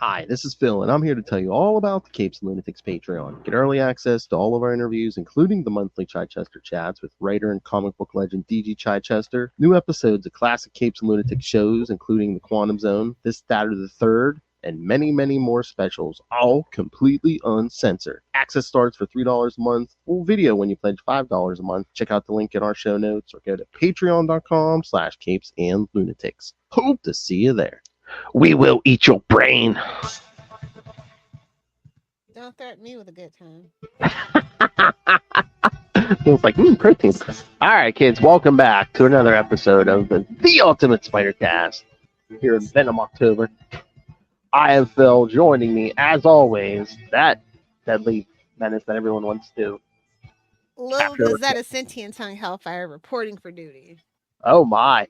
Hi, this is Phil, and I'm here to tell you all about the Capes and Lunatics Patreon. Get early access to all of our interviews, including the monthly Chichester chats with writer and comic book legend DG Chichester, new episodes of classic Capes and Lunatics shows, including The Quantum Zone, This, That, or the Third, and many, many more specials, all completely uncensored. Access starts for $3 a month, full video when you pledge $5 a month. Check out the link in our show notes or go to patreon.com/Capes and Lunatics. Hope to see you there. We will eat your brain. Don't threaten me with a good time. Feels like protein. All right, kids, welcome back to another episode of the Ultimate Spider Cast here in Venom October. I am Phil. Joining me, as always, that deadly menace that everyone wants to Little capture. does that a sentient tongue hellfire reporting for duty. Oh my.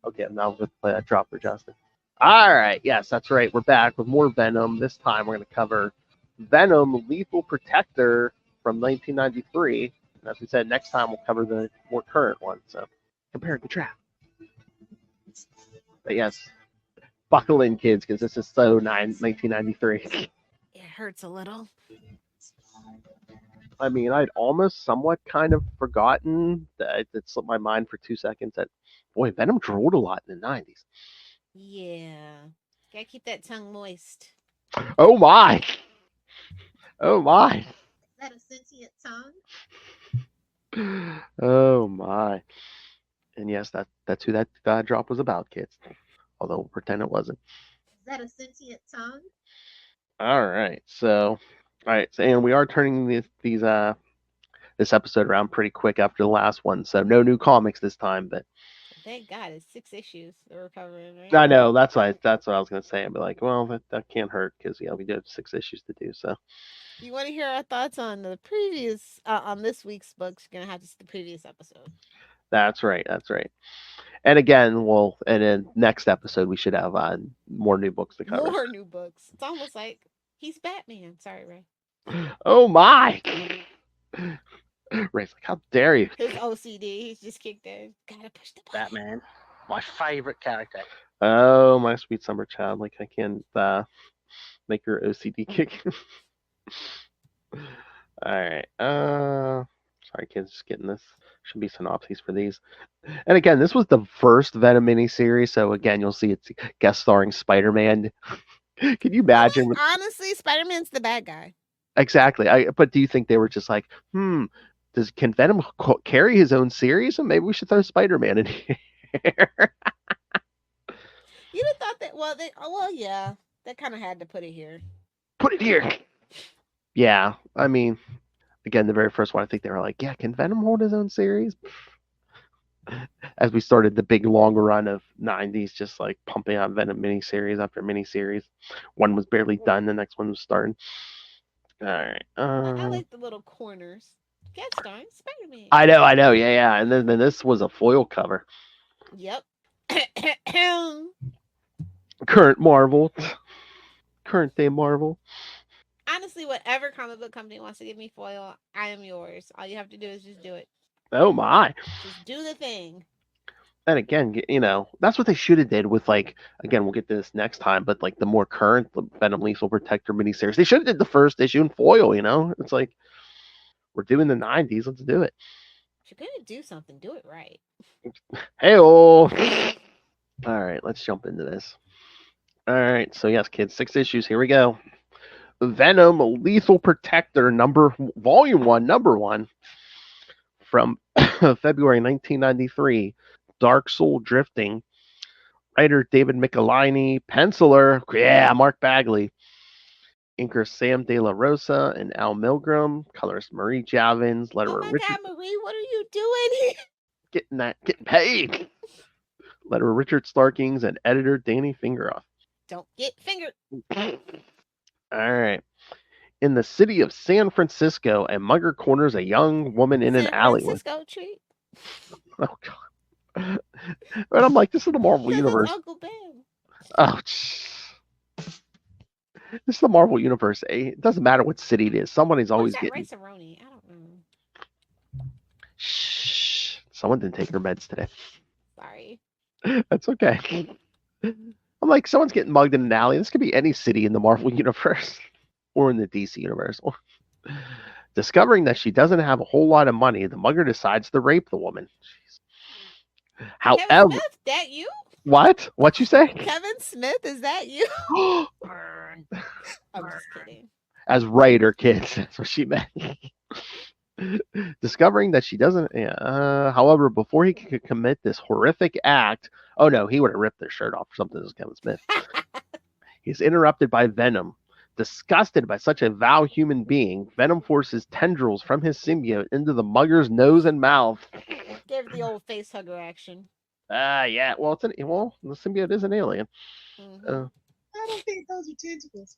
Okay, now I'm going to play that drop for Justin. All right, yes, that's right. We're back with more Venom. This time we're going to cover Venom Lethal Protector from 1993. And as we said, next time we'll cover the more current one. So compare and contrast. But yes, buckle in, kids, because this is so 1993. It hurts a little. I mean, I'd almost somewhat kind of forgotten that it slipped my mind for 2 seconds that, boy, Venom drooled a lot in the 90s. Yeah. Gotta keep that tongue moist. Oh my! Oh my! Is that a sentient tongue? Oh my! And yes, that's who that drop was about, kids. Although we'll pretend it wasn't. Is that a sentient tongue? All right, so and we are turning this episode around pretty quick after the last one, so no new comics this time. But thank God, it's 6 issues that we're covering, right? I know that's what I was gonna say. I'd be like, well, that can't hurt because we do have 6 issues to do. So you want to hear our thoughts on the previous on this week's books? You're gonna have to see the previous episode. that's right. And again, and in next episode we should have more new books to cover. More new books. It's almost like he's Batman. Sorry, Ray. Oh my! Ray's like, how dare you? His OCD, he's just kicked in. Gotta push the button. Batman, my favorite character. Oh, my sweet summer child. Like, I can't make your OCD kick. Alright. Sorry, kids, just getting this. Should be synopses for these. And again, this was the first Venom miniseries, so again, you'll see it's guest starring Spider-Man. Can you imagine? Honestly, Spider-Man's the bad guy. Exactly. But do you think they were just like, can Venom carry his own series? And maybe we should throw Spider-Man in here. You'd have thought that. Well, yeah, they kind of had to put it here. Put it here. Yeah, I mean, again, the very first one, I think they were like, yeah, can Venom hold his own series? As we started the big long run of 90s, just like pumping out Venom miniseries after miniseries. One was barely done, the next one was starting. All right. I like the little corners. Guest starring Spider-Man. I know, yeah. And then this was a foil cover. Yep. Current day Marvel. Honestly, whatever comic book company wants to give me foil, I am yours. All you have to do is just do it. Oh my! Just do the thing. And again, that's what they should have did with again, we'll get to this next time, but the more current Venom Lethal Protector miniseries, they should have did the first issue in foil. It's like we're doing the 90s, let's do it. If you're gonna do something, do it right. Hey-oh! All right, let's jump into this. All right, so yes, kids, 6 issues. Here we go. Venom Lethal Protector Volume 1, number 1, from February 1993. Dark Soul Drifting. Writer David Michelinie. Penciler, Mark Bagley. Inker Sam De La Rosa and Al Milgrom. Colorist Marie Javins. Letterer God, Marie, what are you doing here? Getting paid. Letterer Richard Starkings and editor Danny Fingeroff. Don't get fingered. All right. In the city of San Francisco, a mugger corners a young woman in an alleyway. San Francisco treat. Oh god. And I'm like, this is the Marvel Universe. Uncle Ben. Oh, this is the Marvel Universe. It doesn't matter what city it is. Somebody's always getting. Rice-A-Roni? I don't know. Shh. Someone didn't take their meds today. Sorry. That's okay. I'm like, someone's getting mugged in an alley. This could be any city in the Marvel universe or in the DC universe. Discovering that she doesn't have a whole lot of money, the mugger decides to rape the woman. Jeez. Kevin However, Smith, that you? what? What you say? Kevin Smith, is that you? Burn. I'm just kidding. As writer, kids. That's what she meant. Discovering that she doesn't. However, before he could commit this horrific act, oh no, he would have ripped their shirt off or something. This is Kevin Smith. He's interrupted by Venom. Disgusted by such a vile human being, Venom forces tendrils from his symbiote into the mugger's nose and mouth. Give the old face hugger action. Yeah. Well, the symbiote is an alien. Mhm. I don't think those are tentacles.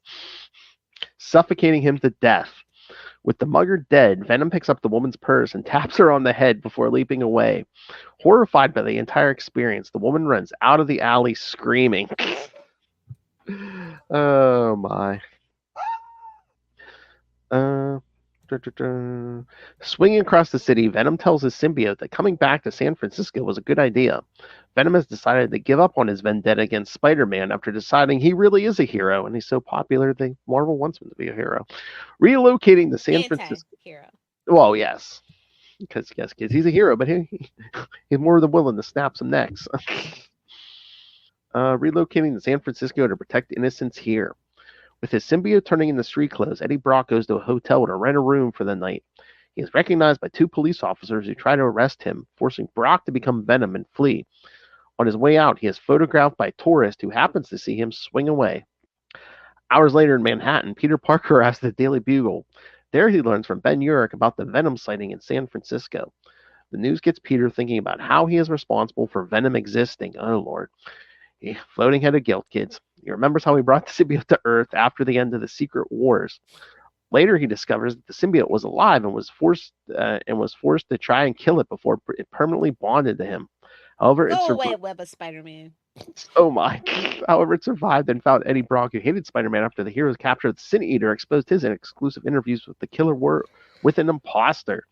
Suffocating him to death. With the mugger dead, Venom picks up the woman's purse and taps her on the head before leaping away. Horrified by the entire experience, the woman runs out of the alley screaming. Oh my. Swinging across the city, Venom tells his symbiote that coming back to San Francisco was a good idea. Venom has decided to give up on his vendetta against Spider-Man after deciding he really is a hero and he's so popular that Marvel wants him to be a hero. Relocating to San Francisco. Anti-hero. Well, yes. Because, yes, kids, he's a hero, but he's more than willing to snap some necks. Relocating to San Francisco to protect innocents here. With his symbiote turning into street clothes, Eddie Brock goes to a hotel to rent a room for the night. He is recognized by two police officers who try to arrest him, forcing Brock to become Venom and flee. On his way out, he is photographed by a tourist who happens to see him swing away. Hours later in Manhattan, Peter Parker arrives at the Daily Bugle. There he learns from Ben Urich about the Venom sighting in San Francisco. The news gets Peter thinking about how he is responsible for Venom existing. Oh, Lord. Floating head of guilt, kids. He remembers how he brought the symbiote to Earth after the end of the Secret Wars. Later, he discovers that the symbiote was alive and was forced to try and kill it before it permanently bonded to him. However, Go away, web of Spider-Man. Oh my! However, it survived and found Eddie Brock, who hated Spider-Man after the hero's capture of the Sin Eater, exposed his exclusive interviews with the killer were with an imposter.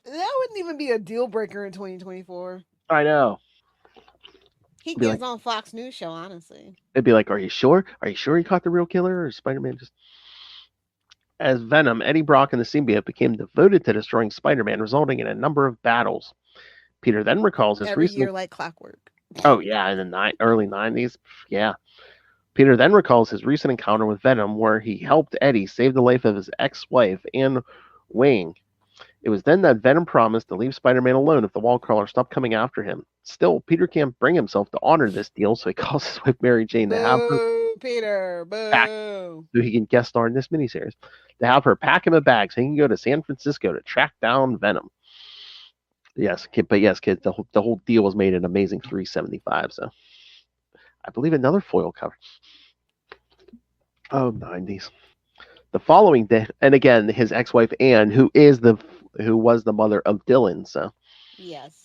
That wouldn't even be a deal breaker in 2024. I know. He Be gets on Fox News show, honestly. It'd be like, are you sure? Are you sure he caught the real killer, or Spider-Man just... As Venom, Eddie Brock and the symbiote became devoted to destroying Spider-Man, resulting in a number of battles. Peter then recalls his Every recent... year like clockwork. Oh, yeah, in the early 90s. Yeah. Peter then recalls his recent encounter with Venom, where he helped Eddie save the life of his ex-wife, Anne Wang. It was then that Venom promised to leave Spider-Man alone if the Wallcrawler stopped coming after him. Still, Peter can't bring himself to honor this deal, so he calls his wife Mary Jane to have her... Boo, Peter, boo. Back. So he can guest star in this miniseries, to have her pack him a bag so he can go to San Francisco to track down Venom. Yes, kid, but yes, kids, the whole deal was made at Amazing 375, so I believe another foil cover. Oh, 90s. The following day, and again, his ex-wife Anne, who was the mother of Dylan, so. Yes.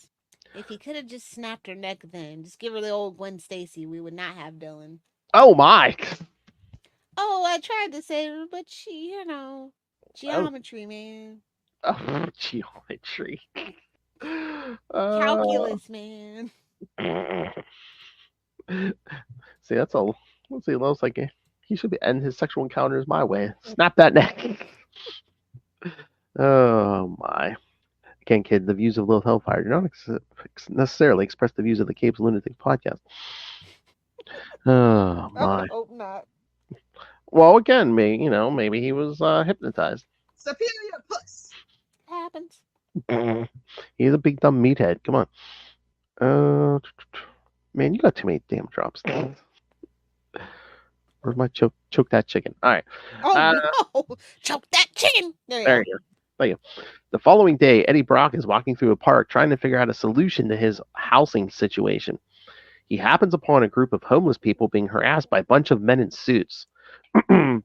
If he could have just snapped her neck then, just give her the old Gwen Stacy, we would not have Dylan. Oh my! Oh, I tried to save her, but she, geometry, man. Oh, geometry. Calculus, man. See, that's all. Let's see, looks like he should end his sexual encounters my way. Snap that neck. Oh my! Again, kid, the views of Lil Hellfire do not necessarily express the views of the Capes Lunatic podcast. Oh my! I hope not. Well, again, maybe he was hypnotized. Superior puss. Happens. He's a big dumb meathead. Come on. Man, you got too many damn drops. Where's my choke that chicken? All right. Oh no! Choke that chicken. There you go. Thank you. The following day, Eddie Brock is walking through a park trying to figure out a solution to his housing situation. He happens upon a group of homeless people being harassed by a bunch of men in suits.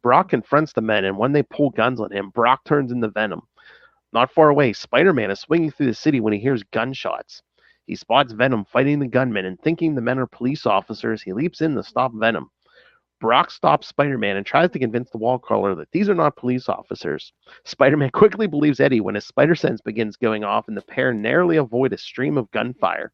Brock confronts the men, and when they pull guns on him, Brock turns into Venom. Not far away, Spider-Man is swinging through the city when he hears gunshots. He spots Venom fighting the gunmen, and thinking the men are police officers, he leaps in to stop Venom. Brock stops Spider-Man and tries to convince the Wallcrawler that these are not police officers. Spider-Man quickly believes Eddie when his spider sense begins going off, and the pair narrowly avoid a stream of gunfire.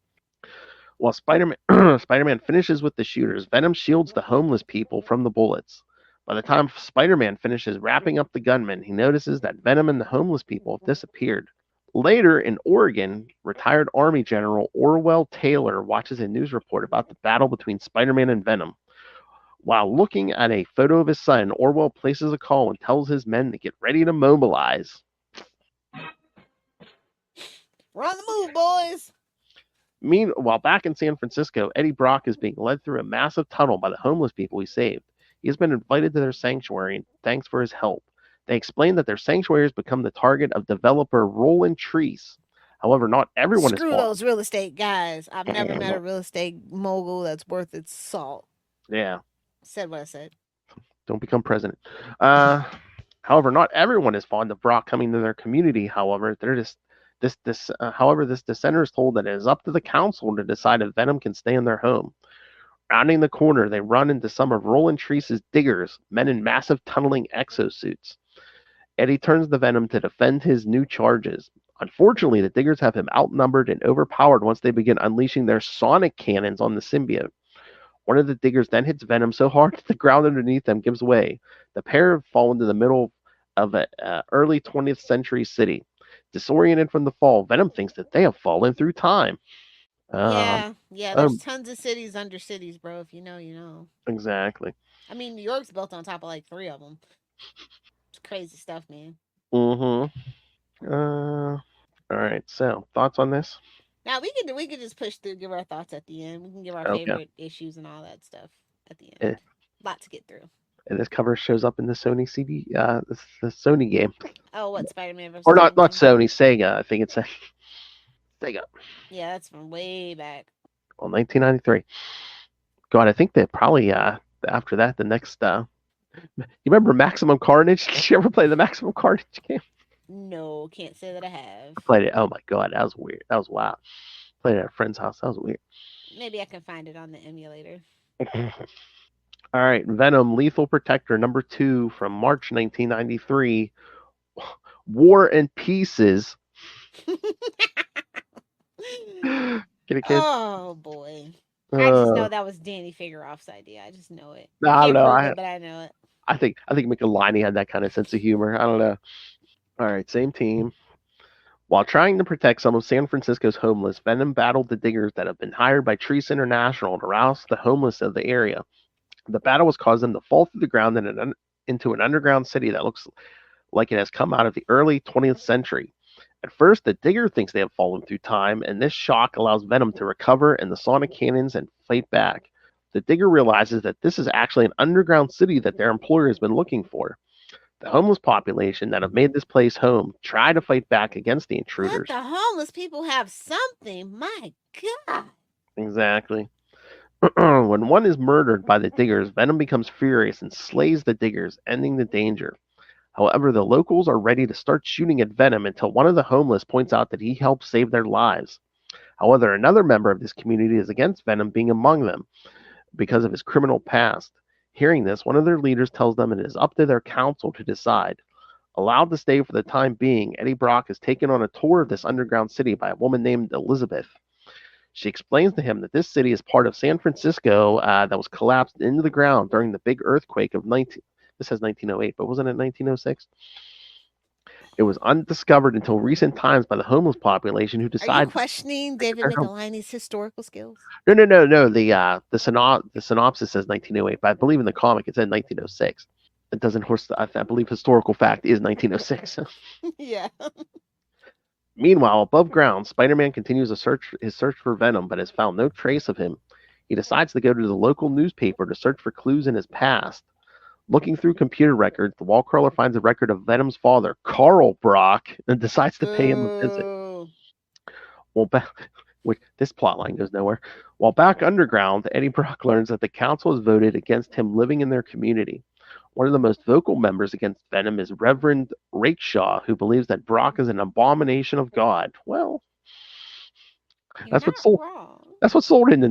While Spider-Man finishes with the shooters, Venom shields the homeless people from the bullets. By the time Spider-Man finishes wrapping up the gunman, he notices that Venom and the homeless people have disappeared. Later in Oregon, retired Army General Orwell Taylor watches a news report about the battle between Spider-Man and Venom. While looking at a photo of his son, Orwell places a call and tells his men to get ready to mobilize. We're on the move, boys. Meanwhile, back in San Francisco, Eddie Brock is being led through a massive tunnel by the homeless people he saved. He has been invited to their sanctuary and thanks for his help. They explain that their sanctuary has become the target of developer Roland Treese. However, not everyone Screw is those real estate guys. I've never met a real estate mogul that's worth its salt. Yeah. Said what I said. Don't become president. However, not everyone is fond of Brock coming to their community. However, this dissenter is told that it is up to the council to decide if Venom can stay in their home. Rounding the corner, they run into some of Roland Treese's diggers, men in massive tunneling exosuits. Eddie turns to Venom to defend his new charges. Unfortunately, the diggers have him outnumbered and overpowered once they begin unleashing their sonic cannons on the symbiote. One of the diggers then hits Venom so hard that the ground underneath them gives way. The pair fall into the middle of an early 20th century city. Disoriented from the fall, Venom thinks that they have fallen through time. Yeah. There's tons of cities under cities, bro. If you know, you know. Exactly. I mean, New York's built on top of like 3 of them. It's crazy stuff, man. Mm-hmm. All right. So, thoughts on this? Now we could just push through, give our thoughts at the end. We can give our favorite issues and all that stuff at the end. Lot to get through. And this cover shows up in the Sony CD, the Sony game. Oh, what, Spider-Man versus or not Spider-Man? Sony, Sega. I think it's Sega. Yeah, that's from way back. Well, 1993. God, I think that probably after that, the next. You remember Maximum Carnage? Did you ever play the Maximum Carnage game? No, can't say that I have. I played it. Oh my God, that was weird. That was wild. Played it at a friend's house. That was weird. Maybe I can find it on the emulator. All right, Venom, Lethal Protector, number 2 from March 1993. War and Pieces. Get it, kid? Oh boy. I just know that was Danny Figueroff's idea. I just know it. I don't know. But I know it. I think Michelini had that kind of sense of humor. I don't know. All right, same team. While trying to protect some of San Francisco's homeless, Venom battled the diggers that have been hired by Treese International to rouse the homeless of the area. The battle has caused them to fall through the ground into an underground city that looks like it has come out of the early 20th century. At first, the digger thinks they have fallen through time, and this shock allows Venom to recover and the sonic cannons and fight back. The digger realizes that this is actually an underground city that their employer has been looking for. The homeless population that have made this place home try to fight back against the intruders. Let the homeless people have something. My God. Exactly. When one is murdered by the diggers, Venom becomes furious and slays the diggers, ending the danger. However, the locals are ready to start shooting at Venom until one of the homeless points out that he helped save their lives. However, another member of this community is against Venom being among them because of his criminal past. Hearing this, one of their leaders tells them it is up to their council to decide. Allowed to stay for the time being, Eddie Brock is taken on a tour of this underground city by a woman named Elizabeth. She explains to him that this city is part of San Francisco that was collapsed into the ground during the big earthquake of this says 1908, but wasn't it 1906? It was undiscovered until recent times by the homeless population who decided. Are you questioning David Michelini's historical skills? No. The synopsis says 1908, but I believe in the comic it said 1906. It doesn't. I believe historical fact is 1906. Yeah. Meanwhile, above ground, Spider-Man continues his search for Venom, but has found no trace of him. He decides to go to the local newspaper to search for clues in his past. Looking through computer records, the wall crawler finds a record of Venom's father, Carl Brock, and decides to pay him a visit. Well, this plotline goes nowhere. While back underground, Eddie Brock learns that the council has voted against him living in their community. One of the most vocal members against Venom is Reverend Rakeshaw, who believes that Brock is an abomination of God. Well, that's what sold in the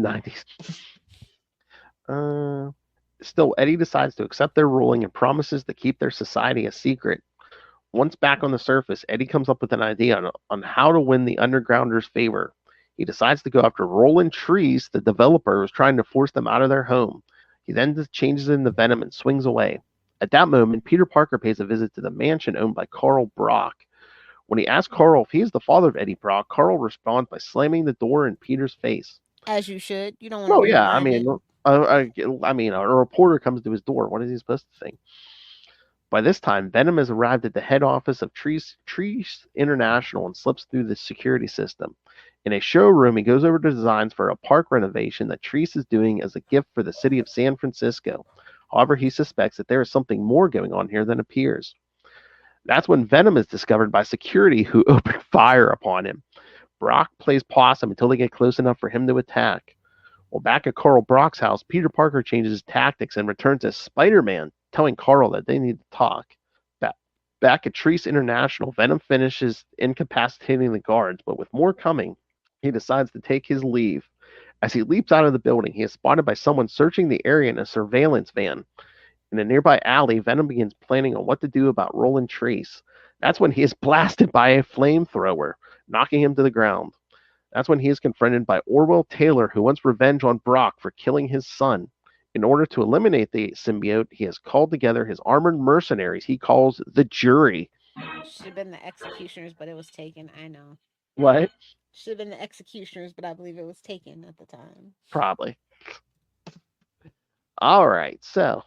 90s. Still, Eddie decides to accept their ruling and promises to keep their society a secret. Once back on the surface, Eddie comes up with an idea on how to win the undergrounders' favor. He decides to go after Roland Treese, the developer who's trying to force them out of their home. He then changes into Venom and swings away. At that moment, Peter Parker pays a visit to the mansion owned by Carl Brock. When he asks Carl if he is the father of Eddie Brock, Carl responds by slamming the door in Peter's face. As you should. You don't want to Oh be yeah, reminded. I mean, a reporter comes to his door. What is he supposed to think? By this time, Venom has arrived at the head office of Trees International and slips through the security system. In a showroom, he goes over to designs for a park renovation that Treese is doing as a gift for the city of San Francisco. However, he suspects that there is something more going on here than appears. That's when Venom is discovered by security, who open fire upon him. Brock plays possum until they get close enough for him to attack. Well, back at Carl Brock's house, Peter Parker changes his tactics and returns as Spider-Man, telling Carl that they need to talk. Back at Treese International, Venom finishes incapacitating the guards, but with more coming, he decides to take his leave. As he leaps out of the building, he is spotted by someone searching the area in a surveillance van. In a nearby alley, Venom begins planning on what to do about Roland Treese. That's when he is blasted by a flamethrower, knocking him to the ground. That's when he is confronted by Orwell Taylor, who wants revenge on Brock for killing his son. In order to eliminate the symbiote, he has called together his armored mercenaries he calls the Jury. Should have been the executioners, but it was taken. I know. What? Should have been the executioners, but I believe it was taken at the time. Probably. All right, so.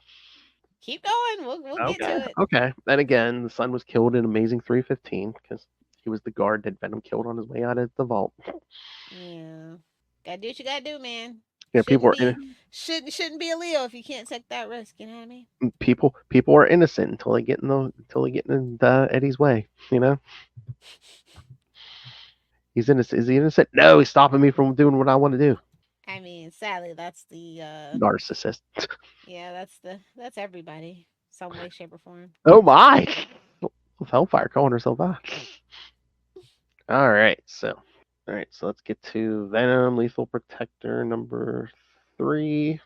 Keep going. We'll get to it. Okay. And again, the son was killed in Amazing 315 because he was the guard that Venom killed on his way out of the vault. Yeah. Gotta do what you gotta do, man. Yeah, Shouldn't be a Leo if you can't take that risk, you know what I mean? People are innocent until they get in Eddie's way, you know? He's innocent. Is he innocent? No, he's stopping me from doing what I want to do. I mean, sadly, that's the narcissist. Yeah, that's everybody, some way, shape, or form. Oh my! Hellfire calling herself out. All right, so let's get to Venom Lethal Protector number 3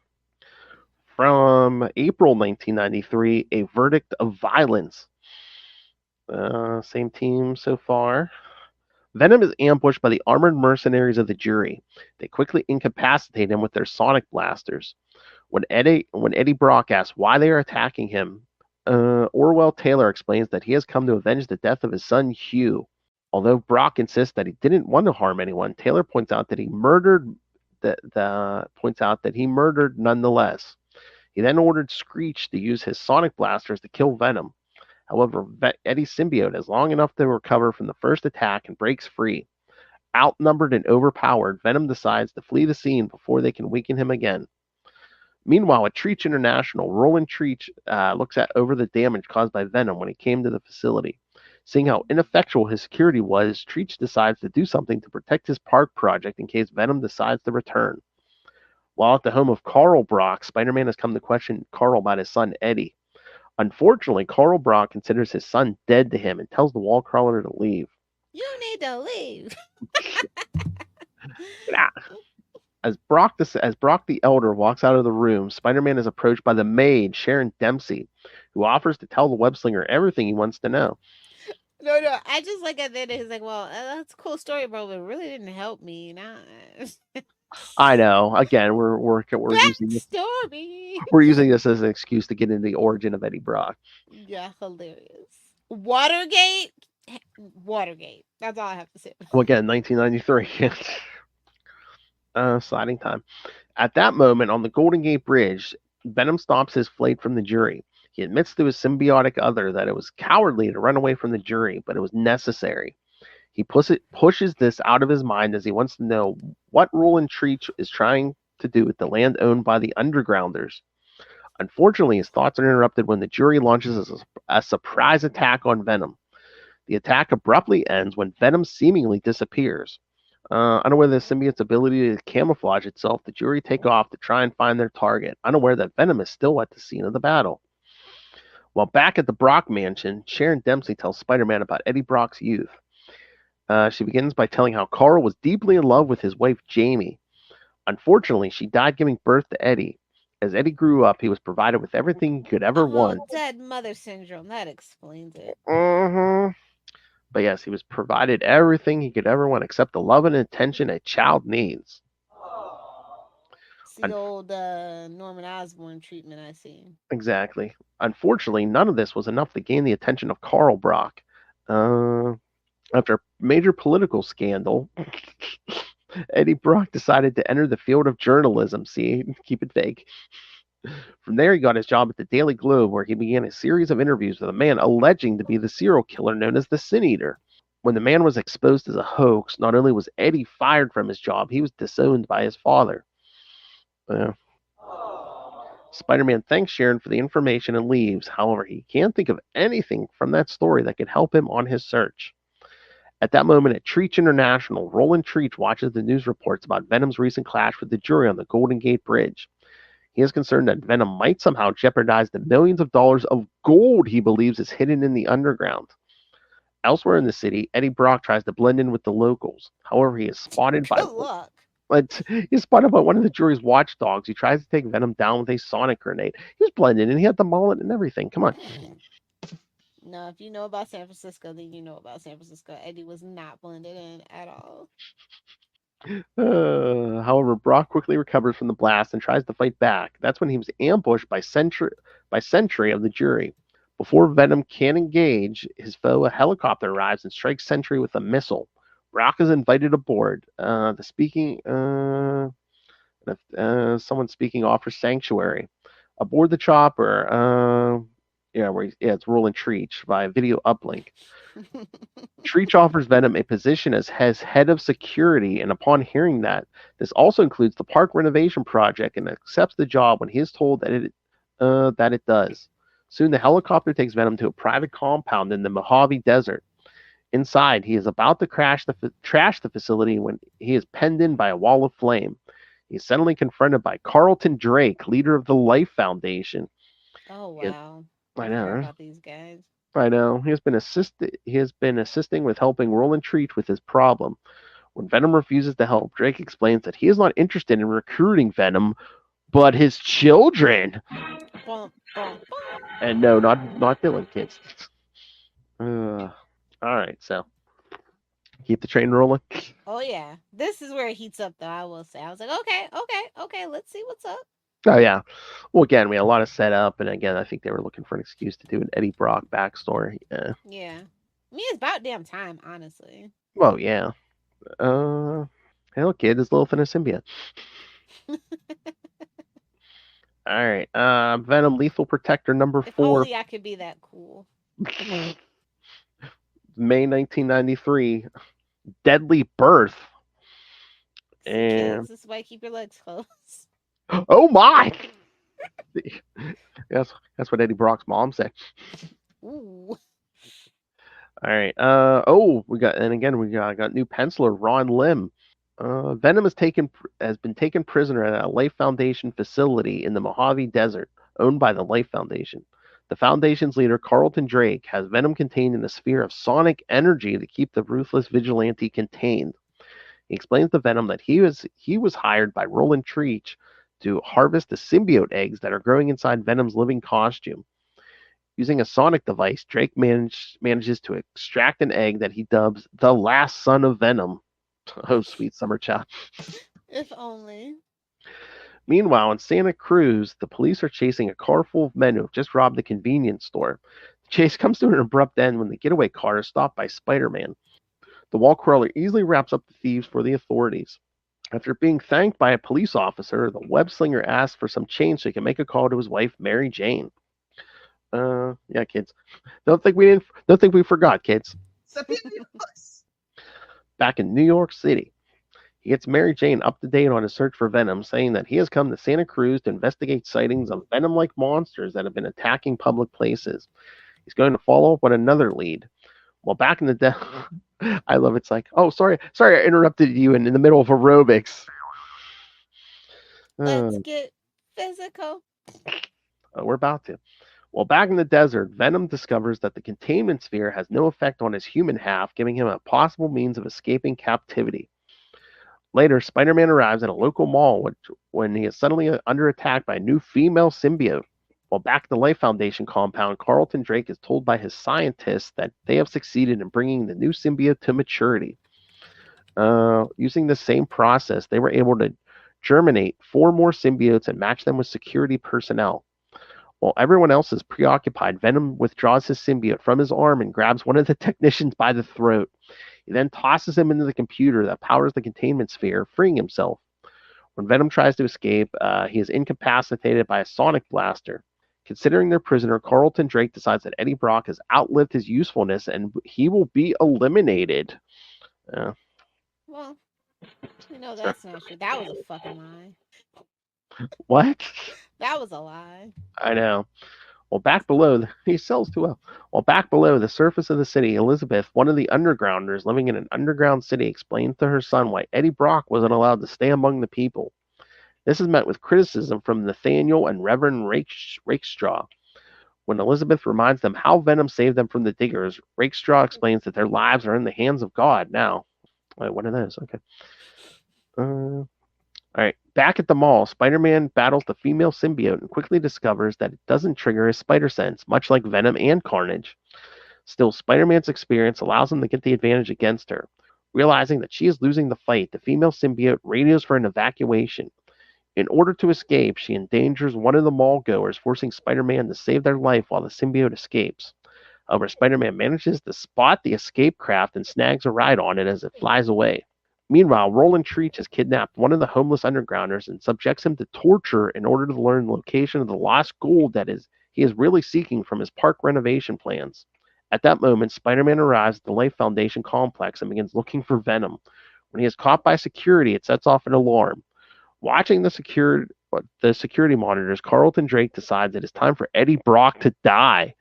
from April 1993. A Verdict of Violence. Same team so far. Venom is ambushed by the armored mercenaries of the Jury. They quickly incapacitate him with their sonic blasters. When Eddie Brock asks why they are attacking him, Orwell Taylor explains that he has come to avenge the death of his son Hugh. Although Brock insists that he didn't want to harm anyone, Taylor points out that he murdered nonetheless. He then ordered Screech to use his sonic blasters to kill Venom. However, Eddie's symbiote is long enough to recover from the first attack and breaks free. Outnumbered and overpowered, Venom decides to flee the scene before they can weaken him again. Meanwhile, at Treach International, Roland Treach looks over the damage caused by Venom when he came to the facility. Seeing how ineffectual his security was, Treach decides to do something to protect his park project in case Venom decides to return. While at the home of Carl Brock, Spider-Man has come to question Carl about his son Eddie. Unfortunately, Carl Brock considers his son dead to him and tells the wall crawler to leave. You need to leave. As Brock the Elder walks out of the room, Spider-Man is approached by the maid, Sharon Dempsey, who offers to tell the web-slinger everything he wants to know. No, I just like at the end, he's like, well, that's a cool story, bro, but it really didn't help me. Nah. I know. Again, we're using this. We're using this as an excuse to get into the origin of Eddie Brock. Yeah, hilarious. Watergate. That's all I have to say. Well, again, 1993. Sliding time. At that moment, on the Golden Gate Bridge, Venom stops his flight from the Jury. He admits to his symbiotic other that it was cowardly to run away from the Jury, but it was necessary. He pushes this out of his mind as he wants to know what Roland Treach is trying to do with the land owned by the Undergrounders. Unfortunately, his thoughts are interrupted when the Jury launches a surprise attack on Venom. The attack abruptly ends when Venom seemingly disappears. Unaware of the symbiote's ability to camouflage itself, the Jury take off to try and find their target, unaware that Venom is still at the scene of the battle. While back at the Brock mansion, Sharon Dempsey tells Spider-Man about Eddie Brock's youth. She begins by telling how Carl was deeply in love with his wife, Jamie. Unfortunately, she died giving birth to Eddie. As Eddie grew up, he was provided with everything he could ever want. Dead mother syndrome. That explains it. But yes, he was provided everything he could ever want except the love and attention a child needs. It's the old Norman Osborn treatment I see. Exactly. Unfortunately, none of this was enough to gain the attention of Karl Brock. After a major political scandal, Eddie Brock decided to enter the field of journalism. See, keep it vague. From there, he got his job at the Daily Globe, where he began a series of interviews with a man alleging to be the serial killer known as the Sin Eater. When the man was exposed as a hoax, not only was Eddie fired from his job, he was disowned by his father. Spider-Man thanks Sharon for the information and leaves. However, he can't think of anything from that story that could help him on his search. At that moment at Treach International, Roland Treach watches the news reports about Venom's recent clash with the jury on the Golden Gate Bridge. He is concerned that Venom might somehow jeopardize the millions of dollars of gold he believes is hidden in the underground. Elsewhere in the city, Eddie Brock tries to blend in with the locals. However, he is spotted by one of the jury's watchdogs. He tries to take Venom down with a sonic grenade. He was blended in. He had the mullet and everything. Come on. No, if you know about San Francisco, then you know about San Francisco. Eddie was not blended in at all. However, Brock quickly recovers from the blast and tries to fight back. That's when he was ambushed by Sentry of the jury. Before Venom can engage his foe, a helicopter arrives and strikes Sentry with a missile. Brock is invited aboard. Someone speaking offers sanctuary. Aboard the chopper, it's Roland Treach via video uplink. Treach offers Venom a position as head of security, and upon hearing that, this also includes the park renovation project, and accepts the job when he is told that it does. Soon, the helicopter takes Venom to a private compound in the Mojave Desert. Inside, he is about to trash the facility when he is penned in by a wall of flame. He is suddenly confronted by Carlton Drake, leader of the Life Foundation. Oh wow! I know about these guys. I know. He has been assisting with helping Roland Treach with his problem. When Venom refuses to help, Drake explains that he is not interested in recruiting Venom, but his children. Bum, bum, bum. And no, not villain kids. All right, so keep the train rolling. Oh yeah, this is where it heats up, though. I will say, I was like, okay, let's see what's up. Oh yeah. Well, again, we had a lot of setup, and again, I think they were looking for an excuse to do an Eddie Brock backstory. Yeah. I mean, it's about damn time, honestly. Well, yeah. Hell, kid, this little thin symbiote. All right. Venom Lethal Protector number 4. If only I could be that cool. May 1993. Deadly Birth. And kids, this is why you keep your legs closed. Oh my! That's what Eddie Brock's mom said. Ooh. All right. We got new penciler Ron Lim. Venom has been taken prisoner at a Life Foundation facility in the Mojave Desert, owned by the Life Foundation. The Foundation's leader, Carlton Drake, has Venom contained in a sphere of sonic energy to keep the ruthless vigilante contained. He explains to Venom that he was hired by Roland Treach to harvest the symbiote eggs that are growing inside Venom's living costume. Using a sonic device, Drake manages to extract an egg that he dubs the last son of Venom. Oh, sweet summer child. If only. Meanwhile, in Santa Cruz, the police are chasing a car full of men who have just robbed a convenience store. The chase comes to an abrupt end when the getaway car is stopped by Spider-Man. The wall crawler easily wraps up the thieves for the authorities. After being thanked by a police officer, the web slinger asks for some change so he can make a call to his wife, Mary Jane. Yeah, kids. Don't think we forgot, kids. Back in New York City, he gets Mary Jane up to date on his search for Venom, saying that he has come to Santa Cruz to investigate sightings of Venom-like monsters that have been attacking public places. He's going to follow up on another lead. Well, back in the I love it's like, oh, sorry, I interrupted you in the middle of aerobics. Let's get physical. We're about to. Well, back in the desert, Venom discovers that the containment sphere has no effect on his human half, giving him a possible means of escaping captivity. Later, Spider-Man arrives at a local mall when he is suddenly under attack by a new female symbiote. While back at the Life Foundation compound, Carlton Drake is told by his scientists that they have succeeded in bringing the new symbiote to maturity. Using the same process, they were able to germinate 4 more symbiotes and match them with security personnel. While everyone else is preoccupied, Venom withdraws his symbiote from his arm and grabs one of the technicians by the throat. He then tosses him into the computer that powers the containment sphere, freeing himself. When Venom tries to escape, he is incapacitated by a sonic blaster. Considering their prisoner, Carlton Drake decides that Eddie Brock has outlived his usefulness and he will be eliminated. Well, that's not true. That was a fucking lie. What? That was a lie. I know. Well, back below, he sells too well. Well, back below the surface of the city, Elizabeth, one of the undergrounders living in an underground city, explains to her son why Eddie Brock wasn't allowed to stay among the people. This is met with criticism from Nathaniel and Reverend Rakestraw. When Elizabeth reminds them how Venom saved them from the Diggers, Rakestraw explains that their lives are in the hands of God now. Wait, what are those? Okay. All right. Back at the mall, Spider-Man battles the female symbiote and quickly discovers that it doesn't trigger his spider sense, much like Venom and Carnage. Still, Spider-Man's experience allows him to get the advantage against her. Realizing that she is losing the fight, the female symbiote radios for an evacuation. In order to escape, she endangers one of the mall goers, forcing Spider-Man to save their life while the symbiote escapes. However, Spider-Man manages to spot the escape craft and snags a ride on it as it flies away. Meanwhile, Roland Treach has kidnapped one of the homeless undergrounders and subjects him to torture in order to learn the location of the lost gold he is really seeking from his park renovation plans. At that moment, Spider-Man arrives at the Life Foundation complex and begins looking for Venom. When he is caught by security, it sets off an alarm. Watching the security monitors, Carlton Drake decides it is time for Eddie Brock to die.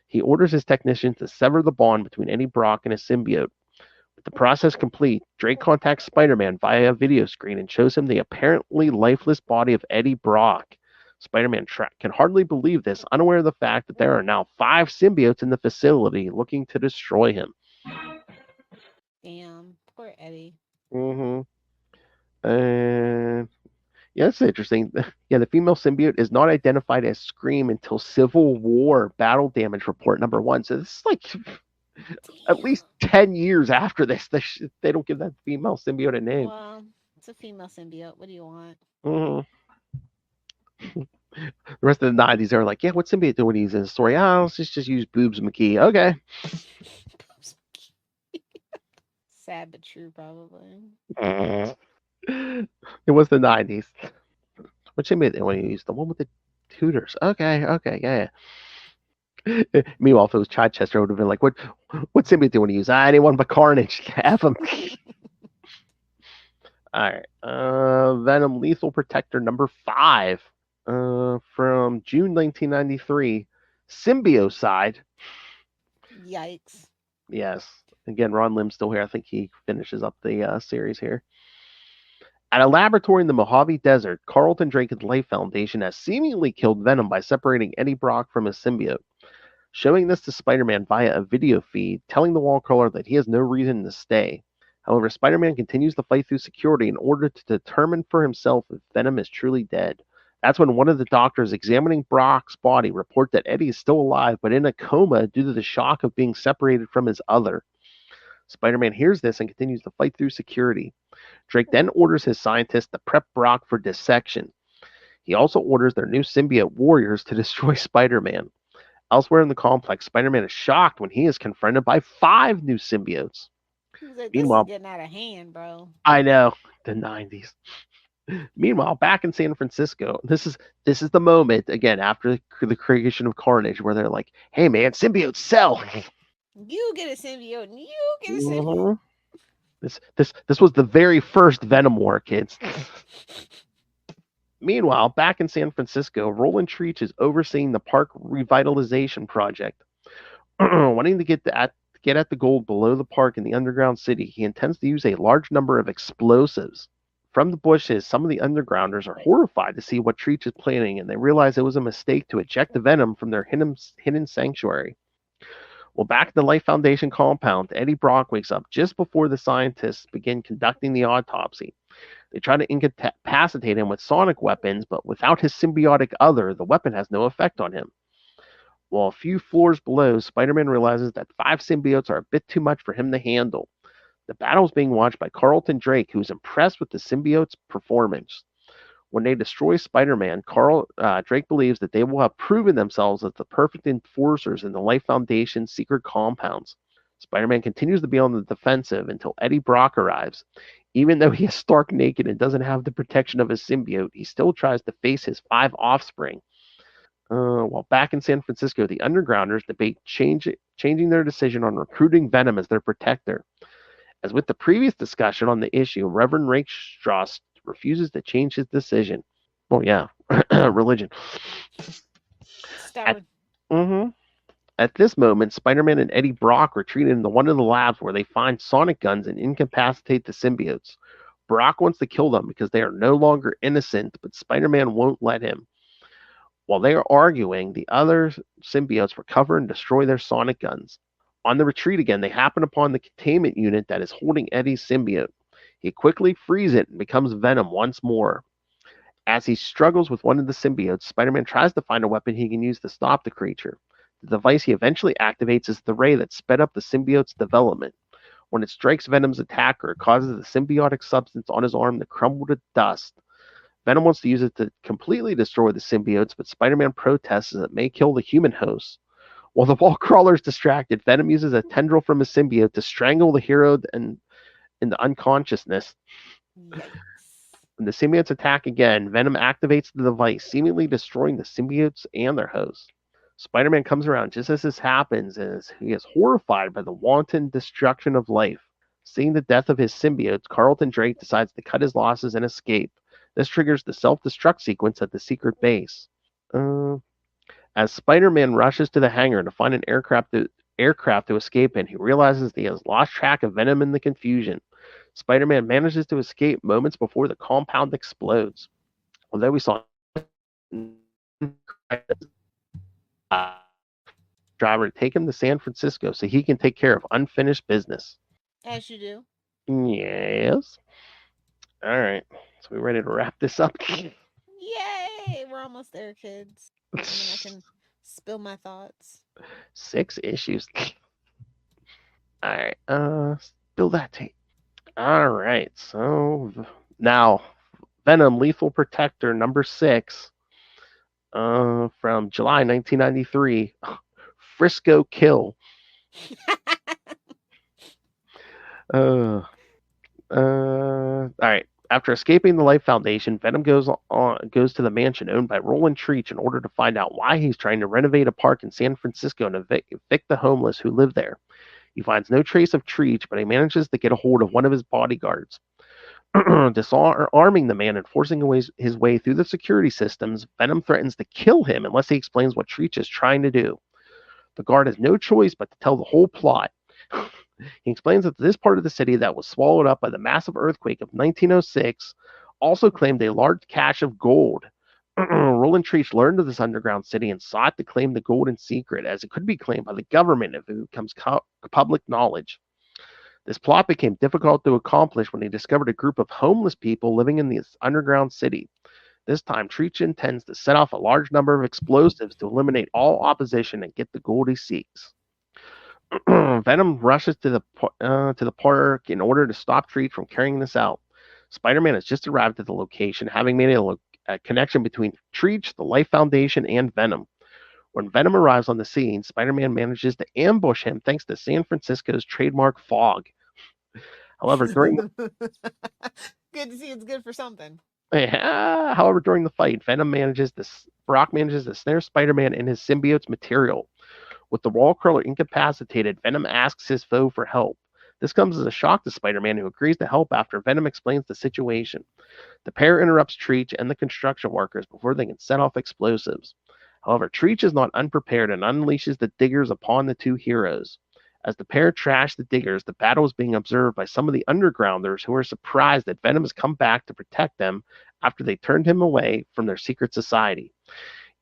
He orders his technicians to sever the bond between Eddie Brock and his symbiote. With the process complete, Drake contacts Spider-Man via a video screen and shows him the apparently lifeless body of Eddie Brock. Spider-Man can hardly believe this, unaware of the fact that there are now 5 symbiotes in the facility looking to destroy him. Damn, poor Eddie. Mm-hmm. Yeah, that's interesting. Yeah, the female symbiote is not identified as Scream until Civil War Battle Damage Report number 1. So this is like at least 10 years after this. They don't give that female symbiote a name. Well, it's a female symbiote. What do you want? Mm-hmm. The rest of the 90s, they were like, yeah, what symbiote do we use in the story? Let's just use Boobs McGee. Okay. Sad but true, probably. It was the 90s. What symbiote do we use? The one with the tutors. Okay, yeah. Meanwhile, if it was Chichester, it would have been like, what symbiote do you want to use? Anyone but Carnage. Have him. All right. Venom Lethal Protector number 5 from June 1993. Symbiocide. Yikes. Yes. Again, Ron Lim's still here. I think he finishes up the series here. At a laboratory in the Mojave Desert, Carlton Drake and the Life Foundation has seemingly killed Venom by separating Eddie Brock from his symbiote. Showing this to Spider-Man via a video feed, telling the wall crawler that he has no reason to stay. However, Spider-Man continues to fight through security in order to determine for himself if Venom is truly dead. That's when one of the doctors examining Brock's body report that Eddie is still alive, but in a coma due to the shock of being separated from his other. Spider-Man hears this and continues to fight through security. Drake then orders his scientists to prep Brock for dissection. He also orders their new symbiote warriors to destroy Spider-Man. Elsewhere in the complex, Spider-Man is shocked when he is confronted by 5 new symbiotes. Like, meanwhile, this is getting out of hand, bro. I know, the 90s. Meanwhile, back in San Francisco, this is the moment again after the creation of Carnage, where they're like, "Hey, man, symbiotes sell. You get a symbiote, and you get a symbiote." This was the very first Venom War, kids. Meanwhile, back in San Francisco, Roland Treach is overseeing the park revitalization project. Wanting to get at the gold below the park in the underground city, he intends to use a large number of explosives. From the bushes, some of the undergrounders are horrified to see what Treach is planning, and they realize it was a mistake to eject the Venom from their hidden sanctuary. Well, back at the Life Foundation compound, Eddie Brock wakes up just before the scientists begin conducting the autopsy. They try to incapacitate him with sonic weapons, but without his symbiotic other, the weapon has no effect on him. While a few floors below, Spider-Man realizes that 5 symbiotes are a bit too much for him to handle. The battle is being watched by Carlton Drake, who is impressed with the symbiote's performance. When they destroy Spider-Man, Drake believes that they will have proven themselves as the perfect enforcers in the Life Foundation's secret compounds. Spider-Man continues to be on the defensive until Eddie Brock arrives. Even though he is stark naked and doesn't have the protection of his symbiote, he still tries to face his 5 offspring. While back in San Francisco, the Undergrounders debate changing their decision on recruiting Venom as their protector. As with the previous discussion on the issue, Reverend Rick Strauss refuses to change his decision. Oh, yeah. Religion. At this moment, Spider-Man and Eddie Brock retreat into one of the labs where they find sonic guns and incapacitate the symbiotes. Brock wants to kill them because they are no longer innocent, but Spider-Man won't let him. While they are arguing, the other symbiotes recover and destroy their sonic guns. On the retreat again, they happen upon the containment unit that is holding Eddie's symbiote. He quickly frees it and becomes Venom once more. As he struggles with one of the symbiotes, Spider-Man tries to find a weapon he can use to stop the creature. The device he eventually activates is the ray that sped up the symbiote's development. When it strikes Venom's attacker, it causes the symbiotic substance on his arm to crumble to dust. Venom wants to use it to completely destroy the symbiotes, but Spider-Man protests as it may kill the human hosts. While the wall crawler is distracted, Venom uses a tendril from his symbiote to strangle the hero into unconsciousness. Yikes. When the symbiotes attack again, Venom activates the device, seemingly destroying the symbiotes and their hosts. Spider-Man comes around just as this happens, as he is horrified by the wanton destruction of life. Seeing the death of his symbiotes, Carlton Drake decides to cut his losses and escape. This triggers the self-destruct sequence at the secret base. As Spider-Man rushes to the hangar to find an aircraft to escape in, he realizes that he has lost track of Venom in the confusion. Spider-Man manages to escape moments before the compound explodes. Although we saw driver take him to San Francisco so he can take care of unfinished business. As you do. Yes. All right. So we ready to wrap this up? Yay! We're almost there, kids. And then I can spill my thoughts. 6 issues. All right. Spill that tape. All right. So now, Venom Lethal Protector number 6 from July 1993. Frisco Kill. All right. After escaping the Life Foundation, Venom goes to the mansion owned by Roland Treach in order to find out why he's trying to renovate a park in San Francisco and evict the homeless who live there. He finds no trace of Treach, but he manages to get a hold of one of his bodyguards. Disarming the man and forcing his way through the security systems, Venom threatens to kill him unless he explains what Treach is trying to do. The guard has no choice but to tell the whole plot. He explains that this part of the city that was swallowed up by the massive earthquake of 1906 also claimed a large cache of gold. Roland Treach learned of this underground city and sought to claim the gold in secret, as it could be claimed by the government if it becomes public knowledge. This plot became difficult to accomplish when he discovered a group of homeless people living in this underground city. This time, Treach intends to set off a large number of explosives to eliminate all opposition and get the gold he seeks. Venom rushes to the park in order to stop Treach from carrying this out. Spider-Man has just arrived at the location, having made a connection between Treach, the Life Foundation, and Venom. When Venom arrives on the scene, Spider-Man manages to ambush him thanks to San Francisco's trademark fog. However, during good to see it's good for something. However, during the fight, Brock manages to snare Spider-Man in his symbiote's material. With the wall crawler incapacitated, Venom asks his foe for help. This comes as a shock to Spider-Man, who agrees to help after Venom explains the situation. The pair interrupts Treach and the construction workers before they can set off explosives. However, Treach is not unprepared and unleashes the diggers upon the two heroes. As the pair trash the diggers, the battle is being observed by some of the undergrounders, who are surprised that Venom has come back to protect them after they turned him away from their secret society.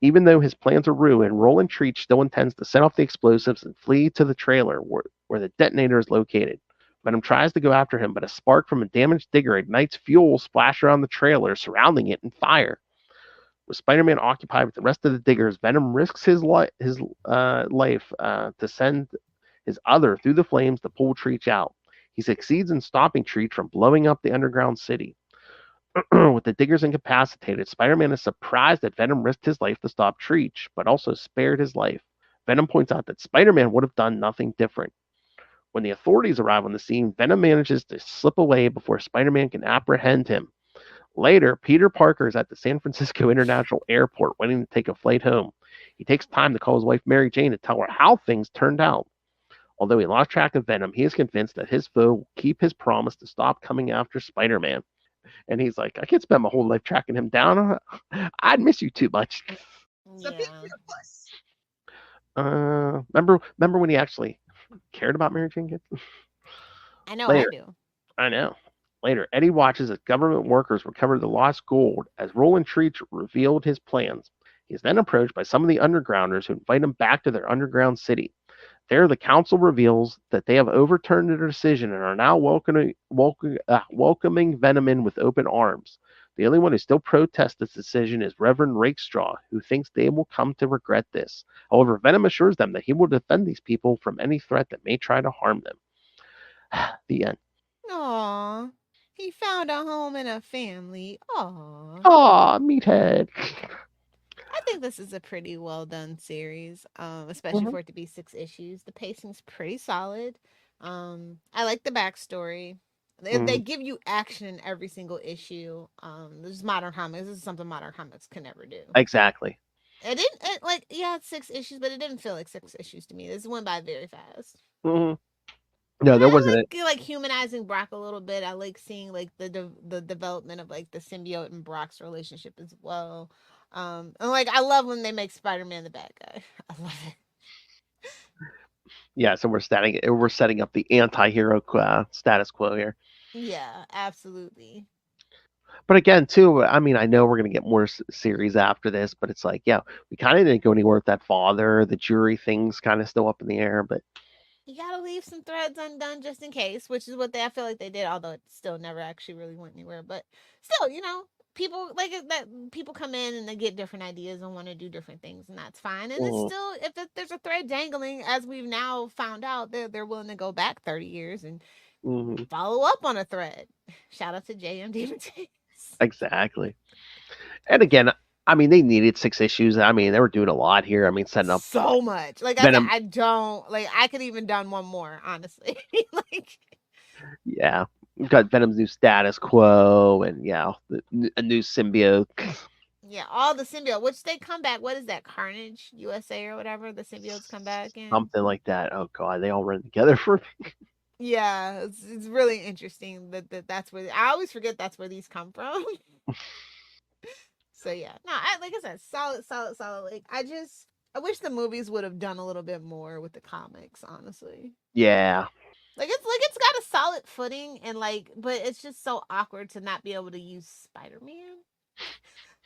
Even though his plans are ruined, Roland Treach still intends to set off the explosives and flee to the trailer where the detonator is located. Venom tries to go after him, but a spark from a damaged digger ignites fuel splash around the trailer, surrounding it in fire. With Spider-Man occupied with the rest of the diggers, Venom risks his life to send his other through the flames to pull Treach out. He succeeds in stopping Treach from blowing up the underground city. With the diggers incapacitated, Spider-Man is surprised that Venom risked his life to stop Treach, but also spared his life. Venom points out that Spider-Man would have done nothing different. When the authorities arrive on the scene, Venom manages to slip away before Spider-Man can apprehend him. Later, Peter Parker is at the San Francisco International Airport waiting to take a flight home. He takes time to call his wife Mary Jane to tell her how things turned out. Although he lost track of Venom, he is convinced that his foe will keep his promise to stop coming after Spider-Man. And he's like, I can't spend my whole life tracking him down. I'd miss you too much. So Yeah. Remember when he actually cared about Mary Jane Gibson? I know Later. I do. I know. Later, Eddie watches as government workers recover the lost gold as Roland Treach revealed his plans. He is then approached by some of the undergrounders who invite him back to their underground city. There, the council reveals that they have overturned their decision and are now welcoming Venom in with open arms. The only one who still protests this decision is Reverend Rakestraw, who thinks they will come to regret this. However, Venom assures them that he will defend these people from any threat that may try to harm them. The end. Aww. He found a home and a family. Aww. Aw, meathead. I think this is a pretty well done series, especially for it to be 6 issues. The pacing's pretty solid. I like the backstory. They give you action in every single issue. This is Modern Comics. This is something Modern Comics can never do. Exactly. It's 6 issues, but it didn't feel like 6 issues to me. This went by very fast. Mm-hmm. No, there wasn't it. Like humanizing Brock a little bit. I like seeing like the development of like the symbiote and Brock's relationship as well. And like I love when they make Spider-Man the bad guy. I love it. Yeah, so we're setting up the anti-hero status quo here. Yeah, absolutely. But again, too, I mean, I know we're gonna get more series after this, but it's like, yeah, we kind of didn't go anywhere with that father. The jury thing's kind of still up in the air, but you gotta leave some threads undone just in case, which is what I feel like they did, although it still never actually really went anywhere. But still, people like that. People come in and they get different ideas and want to do different things, and that's fine. And it's still, if there's a thread dangling, as we've now found out, they're willing to go back 30 years and follow up on a thread. Shout out to JMD Mateus. Exactly. And again, I mean, they needed 6 issues. I mean, they were doing a lot here. I mean, setting up so much. Like Venom. I could even done one more, honestly. Yeah, we've got Venom's new status quo, and a new symbiote. Yeah, all the symbiote, which they come back. What is that? Carnage USA or whatever. The symbiotes come back again. Something like that. Oh god, they all run together for me. Yeah, it's really interesting that's where I always forget that's where these come from. So yeah, no, like I said, solid. Like I wish the movies would have done a little bit more with the comics, honestly. Yeah. Like it's got a solid footing and but it's just so awkward to not be able to use Spider-Man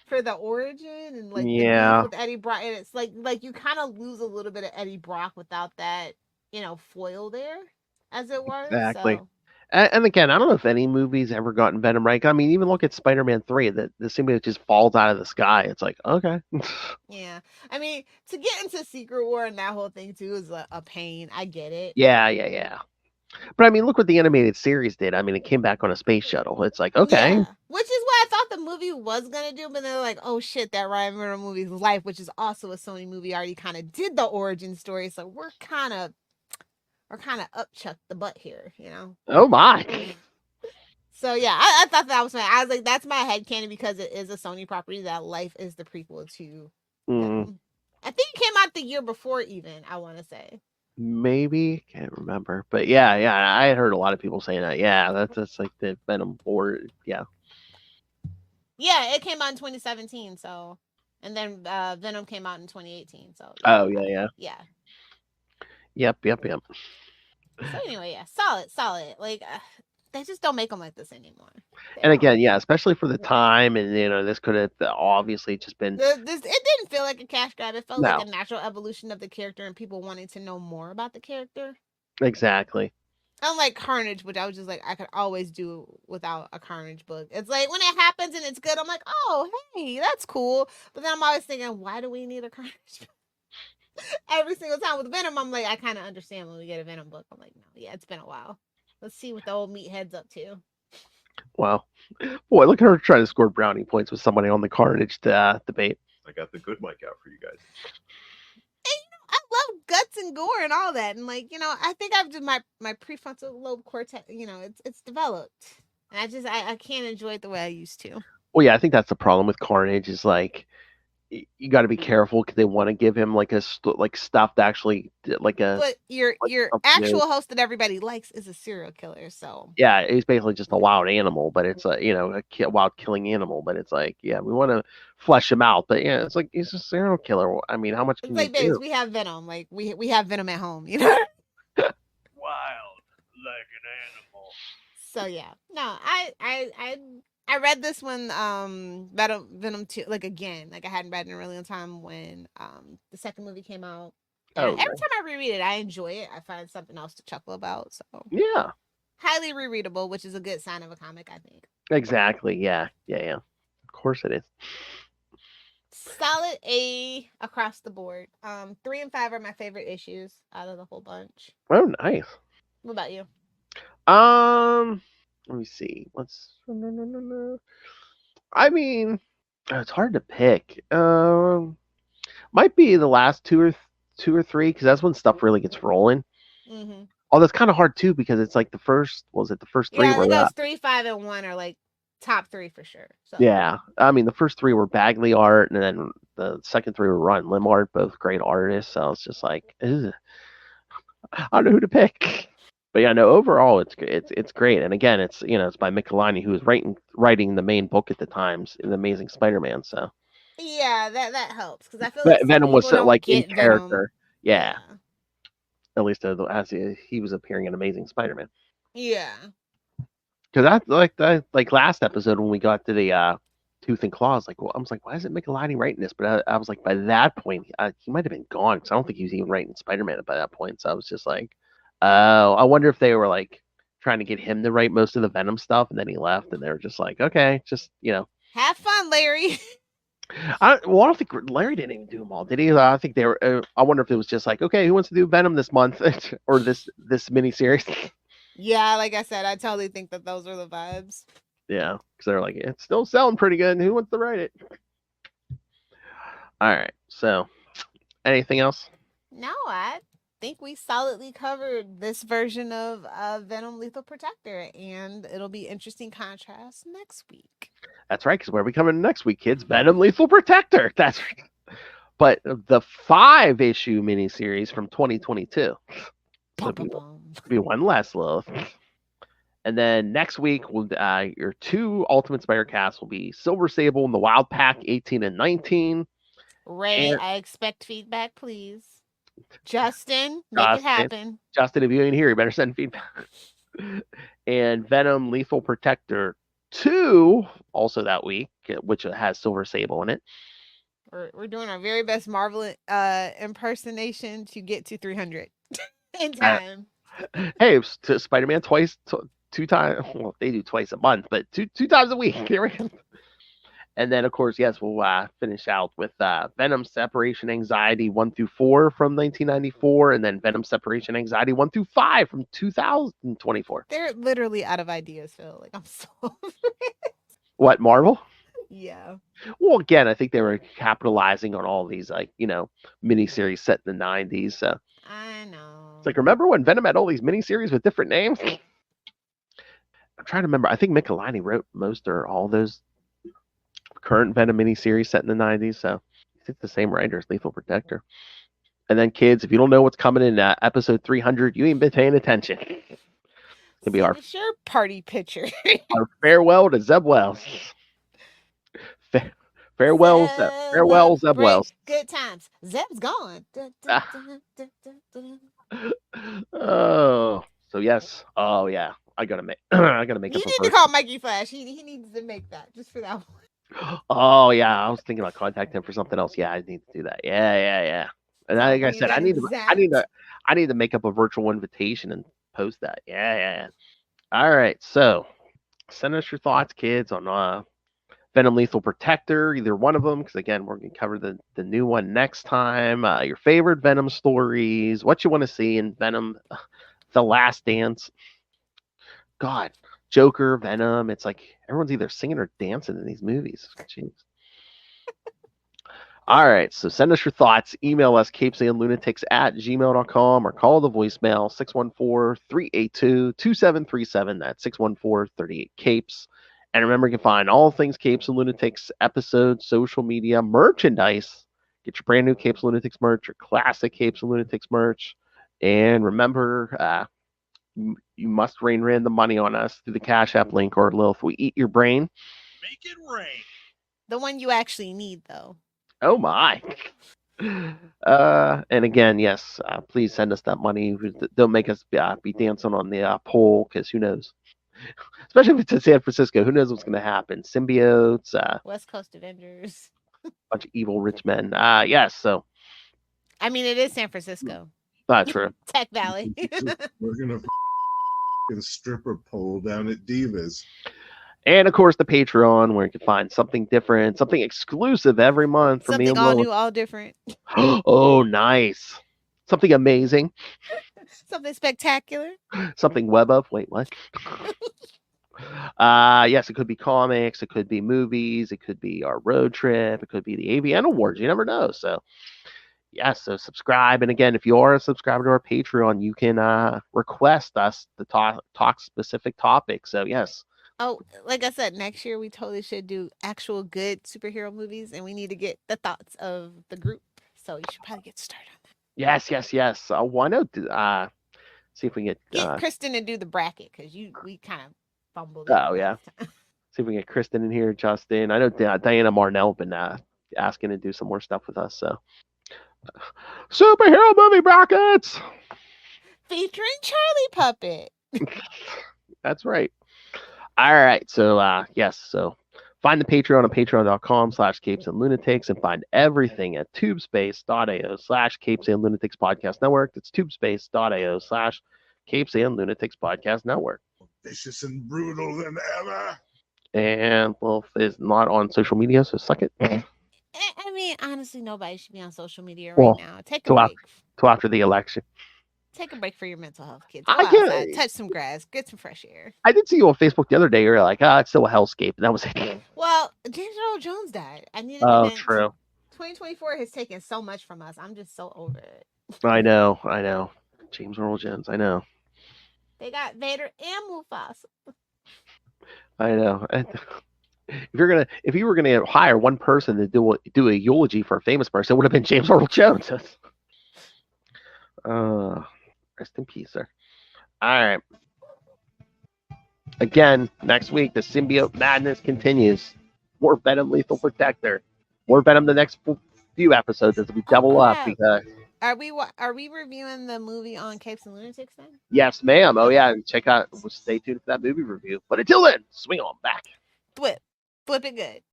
for the origin and the beef with Eddie Brock. And it's like you kind of lose a little bit of Eddie Brock without that, foil there, as it were. Exactly. So. And again, I don't know if any movie's ever gotten Venom right. I mean, even look at Spider-Man 3, the symbiote just falls out of the sky. It's like, okay. Yeah. I mean, to get into Secret War and that whole thing, too, is a pain. I get it. Yeah. But I mean, look what the animated series did. I mean, it came back on a space shuttle. It's like, okay. Yeah. Which is what I thought the movie was going to do, but they're like, oh shit, that Ryan Murdoch movie's Life, which is also a Sony movie, already kind of did the origin story, so we're kind of upchucked the butt here, Oh my. So yeah, I thought that was fine. I was like, that's my headcanon because it is a Sony property that Life is the prequel to. I think it came out the year before even, I want to say. Maybe, can't remember. But yeah, I had heard a lot of people saying that. Yeah, that's like the Venom board. Yeah. Yeah, it came out in 2017, so and then Venom came out in 2018, so Oh yeah. Yep. So anyway, yeah, solid. Like they just don't make them like this anymore. And again, yeah, especially for the time, and this could have obviously just been. It didn't feel like a cash grab. It felt like a natural evolution of the character and people wanting to know more about the character. Exactly. Unlike Carnage, which I was just like, I could always do without a Carnage book. It's like when it happens and it's good, I'm like, oh, hey, that's cool. But then I'm always thinking, why do we need a Carnage book? Every single time with Venom, I'm like, I kind of understand when we get a Venom book. I'm like, no, yeah, it's been a while. Let's see what the old meathead's up to. Wow. Boy, look at her trying to score brownie points with somebody on the Carnage debate. I got the good mic out for you guys. I love guts and gore and all that, and like I think I've just my prefrontal lobe cortex. It's developed, and I can't enjoy it the way I used to. Well, yeah, I think that's the problem with Carnage is like you got to be careful because they want to give him like stuff that actually like a. But your something actual new. host that everybody likes is a serial killer, so Yeah, he's basically just a wild animal, but it's a wild killing animal. But it's like, yeah, we want to flesh him out, but yeah, it's like he's a serial killer. I mean, how much it's can like, you babes, do? we have Venom. Like we have Venom at home, Wild like an animal. So yeah, no, I read this one, Venom 2, like again, like I hadn't read it in a really long time when the second movie came out. And Oh, every time I reread it, I enjoy it. I find something else to chuckle about. So yeah, highly rereadable, which is a good sign of a comic, I think. exactly. Yeah. Of course it is. Solid A across the board. 3 and 5 are my favorite issues out of the whole bunch. Oh, nice. What about you? Let me see. I mean, it's hard to pick. Might be the last two or three because that's when stuff really gets rolling. Mm-hmm. Oh, that's kind of hard too because it's like the first three Yeah, I were think those 3, 5, and 1 are like top 3 for sure. So. yeah. I mean, the first 3 were Bagley art, and then the second 3 were Ron Lim art, both great artists. So it's just like, ugh. I don't know who to pick. But yeah, no. Overall, it's great. And again, it's it's by Michelini, who was writing the main book at the times, The Amazing Spider-Man. So yeah, that helps because I feel like Venom was don't like in get character. Venom. Yeah. At least as he was appearing in Amazing Spider-Man. Yeah. Because like last episode when we got to the Tooth and Claws, like, well, I was like, why isn't Michelini writing this? But I was like, by that point, he might have been gone because I don't think he was even writing Spider-Man by that point. So I was just like, oh, I wonder if they were like trying to get him to write most of the Venom stuff, and then he left, and they were just like, okay, just have fun, Larry. I don't think Larry didn't even do them all, did he? I think they were. I wonder if it was just like, okay, who wants to do Venom this month or this miniseries? Yeah, like I said, I totally think that those are the vibes. Yeah, because they're like, it's still selling pretty good. Who wants to write it? All right. So, anything else? No, I think we solidly covered this version of Venom Lethal Protector, and it'll be interesting contrast next week. That's right, because where are we coming next week, kids? Venom Lethal Protector. That's right. But the 5-issue miniseries from 2022. So be one less, Lilith. And then next week, your 2 Ultimate Spider casts will be Silver Sable and the Wild Pack 18 and 19. Ray, I expect feedback, please. Justin, make it happen. Justin, if you ain't here, you better send feedback. And Venom Lethal Protector 2, also that week, which has Silver Sable in it. We're doing our very best Marvel impersonation to get to 300 in time. Hey, Spider-Man twice, 2 times. Well, they do twice a month, but two times a week. Here we go. And then, of course, yes, we'll finish out with Venom Separation Anxiety 1 through 4 from 1994, and then Venom Separation Anxiety 1 through 5 from 2024. They're literally out of ideas, Phil. Like, I'm so. What, Marvel? Yeah. Well, again, I think they were capitalizing on all these, like, miniseries set in the 90s. So I know. It's like, remember when Venom had all these miniseries with different names? I'm trying to remember. I think Michelini wrote most or all those current Venom miniseries set in the 90s. So it's the same writers, Lethal Protector. And then, kids, if you don't know what's coming in episode 300, you ain't been paying attention. It's gonna be our party picture. Our farewell to Zeb Wells. Farewell, Zeb Wells. Good times. Zeb's gone. Oh, so yes. Oh yeah. I gotta make. I gotta make. You need to call Mikey Flash. He needs to make that just for that one. Oh yeah, I was thinking about contacting him for something else. Yeah, I need to do that. Yeah. And like I said, I need to make up a virtual invitation and post that. Yeah. All right. So send us your thoughts, kids, on Venom Lethal Protector, either one of them, because again, we're going to cover the new one next time. Your favorite Venom stories, what you want to see in Venom, The Last Dance. God, Joker, Venom. It's like everyone's either singing or dancing in these movies. Jeez. All right, so send us your thoughts. Email us, capesandlunatics@gmail.com, or call the voicemail, 614-382-2737. That's 614-38-CAPES. And remember, you can find all things Capes and Lunatics, episodes, social media, merchandise. Get your brand new Capes and Lunatics merch, your classic Capes and Lunatics merch. And remember, you must rain the money on us through the Cash App link, or if we eat your brain. Make it rain. The one you actually need, though. Oh my. And again, yes, please send us that money. Don't make us be dancing on the pole, because who knows? Especially if it's in San Francisco, who knows what's going to happen? Symbiotes, West Coast Avengers. bunch of evil rich men. Yes, so I mean, it is San Francisco. not true. Tech Valley. We're gonna stripper pole down at Divas. And of course, the Patreon, where you can find something different, something exclusive every month from me Something and all Will. new, all different. Oh, nice. Something amazing. Something spectacular. Something web of. Wait, what? Yes, it could be comics, it could be movies, it could be our road trip, it could be the AVN Awards. You never know. So, yes, so subscribe. And again, if you are a subscriber to our Patreon, you can request us to talk specific topics. So, yes. Oh, like I said, next year we totally should do actual good superhero movies, and we need to get the thoughts of the group. So you should probably get started on that. Yes. Why not? See if we can Get Kristen to do the bracket, because we kind of fumbled. Oh, yeah. See if we can get Kristen in here, Justin. I know Diana Marnell been asking to do some more stuff with us. So, superhero movie brackets featuring Charlie Puppet. That's right. All right. So, yes. So find the Patreon on patreon.com/capesandlunatics, and find everything at tubespace.ao/Capes and Lunatics Podcast Network. It's tubespace.ao/Capes and Lunatics Podcast Network. Vicious and brutal than ever. And Wolf is not on social media, so suck it. I mean, honestly, nobody should be on social media Well, right now. Take a break. Till after the election. Take a break for your mental health, kids. I Go get outside, it. touch some grass, get some fresh air. I did see you on Facebook the other day. You were like, it's still a hellscape. And that was it. Well, James Earl Jones died. I need to Oh, convince- true. 2024 has taken so much from us. I'm just so over it. I know. James Earl Jones, I know. They got Vader and Mufasa. I know. If you were gonna hire one person to do a eulogy for a famous person, it would have been James Earl Jones. Rest in peace, sir. All right. Again, next week the symbiote madness continues. More Venom Lethal Protector. More Venom the next few episodes as we double up. crap. Because Are we reviewing the movie on Capes and Lunatics then? yes, ma'am. Oh yeah, and stay tuned for that movie review. But until then, swing on back. Flip it good.